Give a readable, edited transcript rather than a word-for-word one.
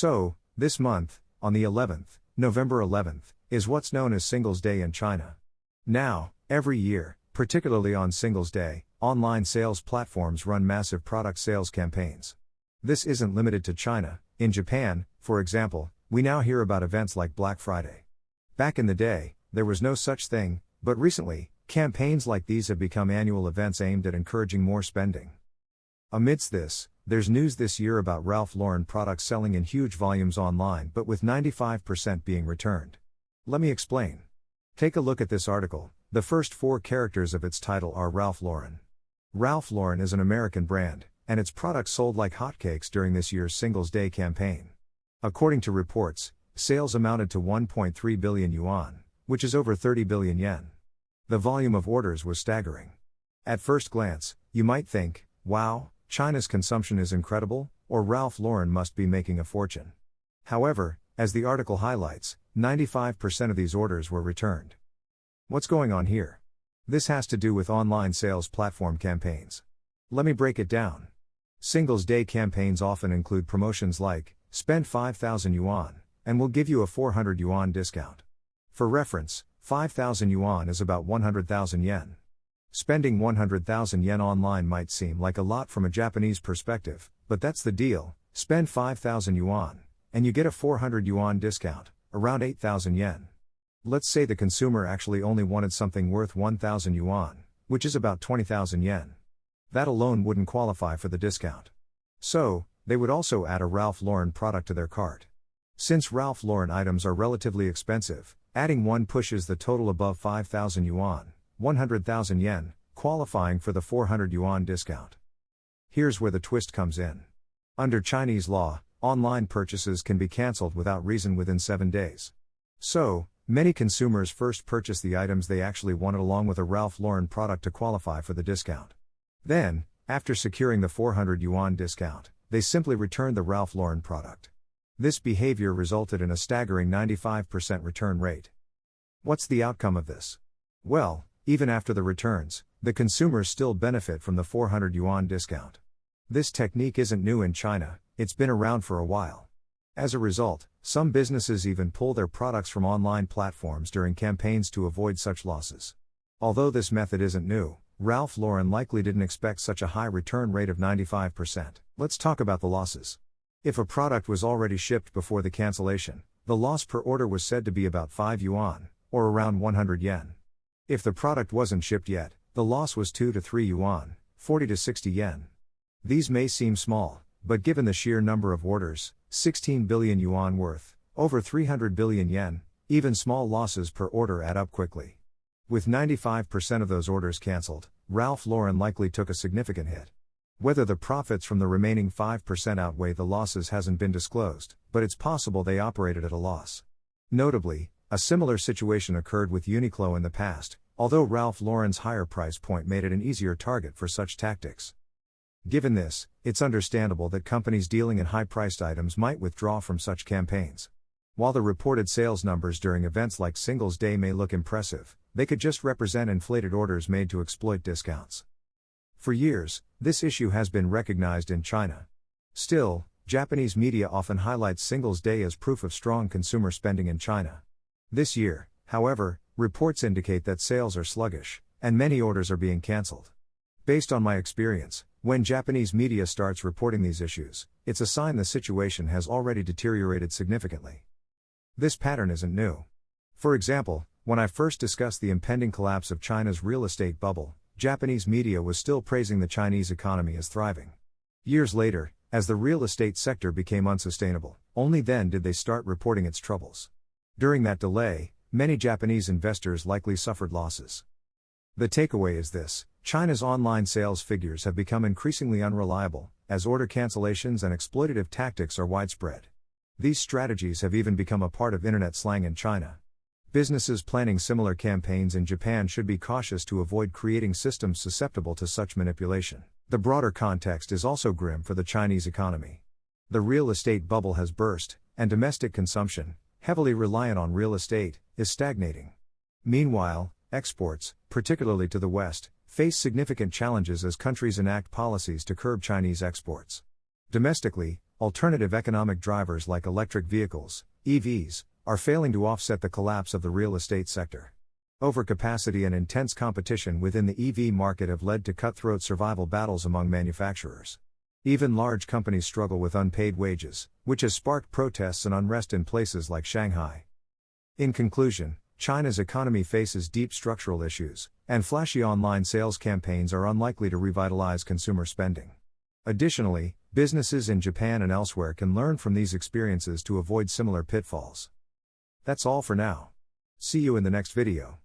So, this month, on the 11th, November 11th, is what's known as Singles Day in China. Now, every year, particularly on Singles Day, online sales platforms run massive product sales campaigns. This isn't limited to China. In Japan, for example, we now hear about events like Black Friday. Back in the day, there was no such thing, but recently, campaigns like these have become annual events aimed at encouraging more spending. Amidst this, there's news this year about Ralph Lauren products selling in huge volumes online but with 95% being returned. Let me explain. Take a look at this article. The first 4 characters of its title are Ralph Lauren. Ralph Lauren is an American brand, and its products sold like hotcakes during this year's Singles Day campaign. According to reports, sales amounted to 1.3 billion yuan, which is over 30 billion yen. The volume of orders was staggering. At first glance, you might think, wow, China's consumption is incredible, or Ralph Lauren must be making a fortune. However, as the article highlights, 95% of these orders were returned. What's going on here? This has to do with online sales platform campaigns. Let me break it down. Singles Day campaigns often include promotions like, spend 5,000 yuan, and we'll give you a 400 yuan discount. For reference, 5,000 yuan is about 100,000 yen. Spending 100,000 yen online might seem like a lot from a Japanese perspective, but that's the deal. Spend 5,000 yuan, and you get a 400 yuan discount, around 8,000 yen. Let's say the consumer actually only wanted something worth 1,000 yuan, which is about 20,000 yen. That alone wouldn't qualify for the discount. So, they would also add a Ralph Lauren product to their cart. Since Ralph Lauren items are relatively expensive, adding one pushes the total above 5,000 yuan, 100,000 yen, qualifying for the 400 yuan discount. Here's where the twist comes in. Under Chinese law, online purchases can be cancelled without reason within 7 days. So, many consumers first purchase the items they actually wanted along with a Ralph Lauren product to qualify for the discount. Then, after securing the 400 yuan discount, they simply return the Ralph Lauren product. This behavior resulted in a staggering 95% return rate. What's the outcome of this? Well, even after the returns, the consumers still benefit from the 400 yuan discount. This technique isn't new in China, it's been around for a while. As a result, some businesses even pull their products from online platforms during campaigns to avoid such losses. Although this method isn't new, Ralph Lauren likely didn't expect such a high return rate of 95%. Let's talk about the losses. If a product was already shipped before the cancellation, the loss per order was said to be about 5 yuan, or around 100 yen. If the product wasn't shipped yet, the loss was 2 to 3 yuan, 40 to 60 yen. These may seem small, but given the sheer number of orders, 16 billion yuan worth, over 300 billion yen, even small losses per order add up quickly. With 95% of those orders cancelled, Ralph Lauren likely took a significant hit. Whether the profits from the remaining 5% outweigh the losses hasn't been disclosed, but it's possible they operated at a loss. Notably, a similar situation occurred with Uniqlo in the past, although Ralph Lauren's higher price point made it an easier target for such tactics. Given this, it's understandable that companies dealing in high-priced items might withdraw from such campaigns. While the reported sales numbers during events like Singles Day may look impressive, they could just represent inflated orders made to exploit discounts. For years, this issue has been recognized in China. Still, Japanese media often highlights Singles Day as proof of strong consumer spending in China. This year, however, reports indicate that sales are sluggish, and many orders are being cancelled. Based on my experience, when Japanese media starts reporting these issues, it's a sign the situation has already deteriorated significantly. This pattern isn't new. For example, when I first discussed the impending collapse of China's real estate bubble, Japanese media was still praising the Chinese economy as thriving. Years later, as the real estate sector became unsustainable, only then did they start reporting its troubles. During that delay, many Japanese investors likely suffered losses. The takeaway is this: China's online sales figures have become increasingly unreliable, as order cancellations and exploitative tactics are widespread. These strategies have even become a part of internet slang in China. Businesses planning similar campaigns in Japan should be cautious to avoid creating systems susceptible to such manipulation. The broader context is also grim for the Chinese economy. The real estate bubble has burst, and domestic consumption, heavily reliant on real estate, is stagnating. Meanwhile, exports, particularly to the West, face significant challenges as countries enact policies to curb Chinese exports. Domestically, alternative economic drivers like electric vehicles, EVs, are failing to offset the collapse of the real estate sector. Overcapacity and intense competition within the EV market have led to cutthroat survival battles among manufacturers. Even large companies struggle with unpaid wages, which has sparked protests and unrest in places like Shanghai. In conclusion, China's economy faces deep structural issues, and flashy online sales campaigns are unlikely to revitalize consumer spending. Additionally, businesses in Japan and elsewhere can learn from these experiences to avoid similar pitfalls. That's all for now. See you in the next video.